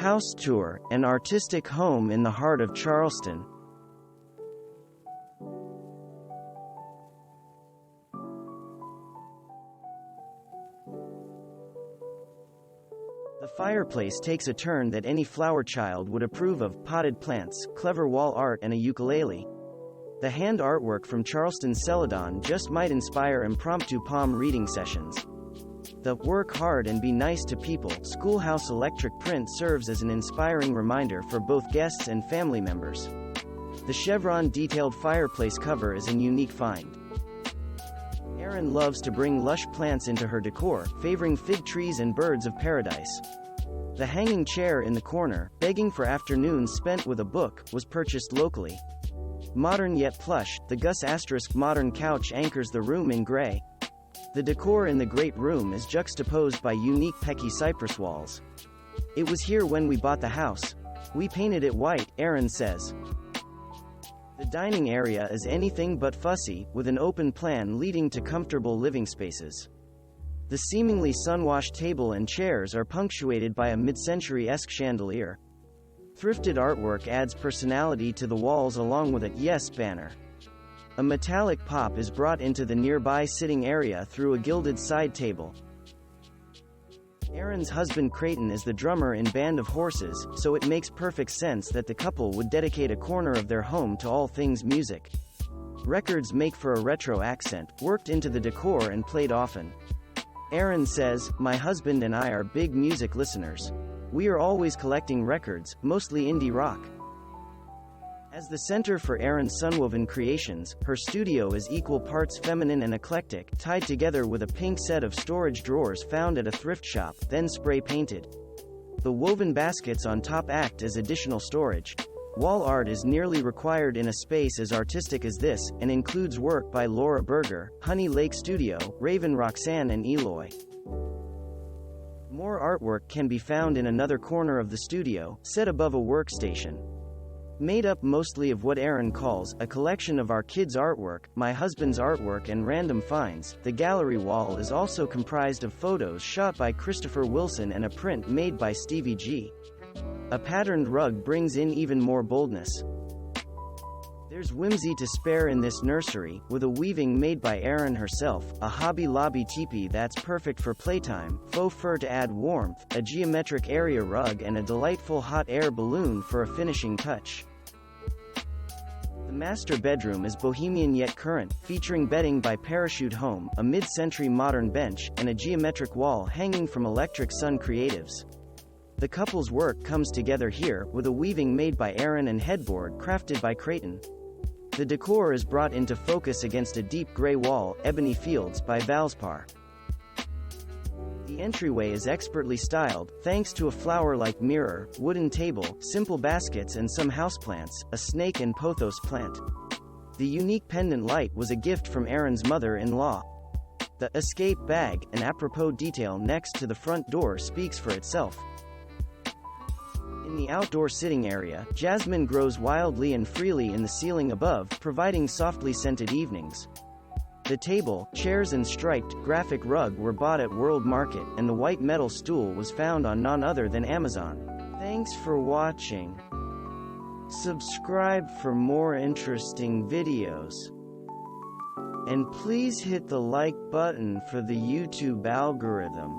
House tour, an artistic home in the heart of Charleston. The fireplace takes a turn that any flower child would approve of: potted plants, clever wall art, and a ukulele. The hand artwork from Charleston Celadon just might inspire impromptu palm reading sessions. The "work hard and be nice to people" schoolhouse electric print serves as an inspiring reminder for both guests and family members. The chevron-detailed fireplace cover is a unique find. Erin loves to bring lush plants into her decor, favoring fig trees and birds of paradise. The hanging chair in the corner, begging for afternoons spent with a book, was purchased locally. Modern yet plush, the Gus * modern couch anchors the room in gray. The decor in the great room is juxtaposed by unique pecky cypress walls. "It was here when we bought the house. We painted it white," Erin says. The dining area is anything but fussy, with an open plan leading to comfortable living spaces. The seemingly sun-washed table and chairs are punctuated by a mid-century-esque chandelier. Thrifted artwork adds personality to the walls along with a "Yes" banner. A metallic pop is brought into the nearby sitting area through a gilded side table. Erin's husband Creighton is the drummer in Band of Horses, so it makes perfect sense that the couple would dedicate a corner of their home to all things music. Records make for a retro accent, worked into the decor and played often. Erin says, "My husband and I are big music listeners. We are always collecting records, mostly indie rock." As the center for Erin's sunwoven creations, her studio is equal parts feminine and eclectic, tied together with a pink set of storage drawers found at a thrift shop, then spray-painted. The woven baskets on top act as additional storage. Wall art is nearly required in a space as artistic as this, and includes work by Laura Berger, Honey Lake Studio, Raven Roxanne and Eloy. More artwork can be found in another corner of the studio, set above a workstation. Made up mostly of what Erin calls a collection of our kids' artwork, my husband's artwork and random finds, the gallery wall is also comprised of photos shot by Christopher Wilson and a print made by Stevie G. A patterned rug brings in even more boldness. There's whimsy to spare in this nursery, with a weaving made by Erin herself, a Hobby Lobby teepee that's perfect for playtime, faux fur to add warmth, a geometric area rug and a delightful hot air balloon for a finishing touch. The master bedroom is bohemian yet current, featuring bedding by Parachute Home, a mid-century modern bench, and a geometric wall hanging from Electric Sun Creatives. The couple's work comes together here, with a weaving made by Erin and headboard crafted by Creighton. The decor is brought into focus against a deep gray wall, Ebony Fields by Valspar. The entryway is expertly styled, thanks to a flower-like mirror, wooden table, simple baskets and some houseplants, a snake and pothos plant. The unique pendant light was a gift from Erin's mother-in-law. The escape bag, an apropos detail next to the front door, speaks for itself. In the outdoor sitting area, jasmine grows wildly and freely in the ceiling above, providing softly scented evenings. The table, chairs and striped, graphic rug were bought at World Market, and the white metal stool was found on none other than Amazon. Thanks for watching. Subscribe for more interesting videos. And please hit the like button for the YouTube algorithm.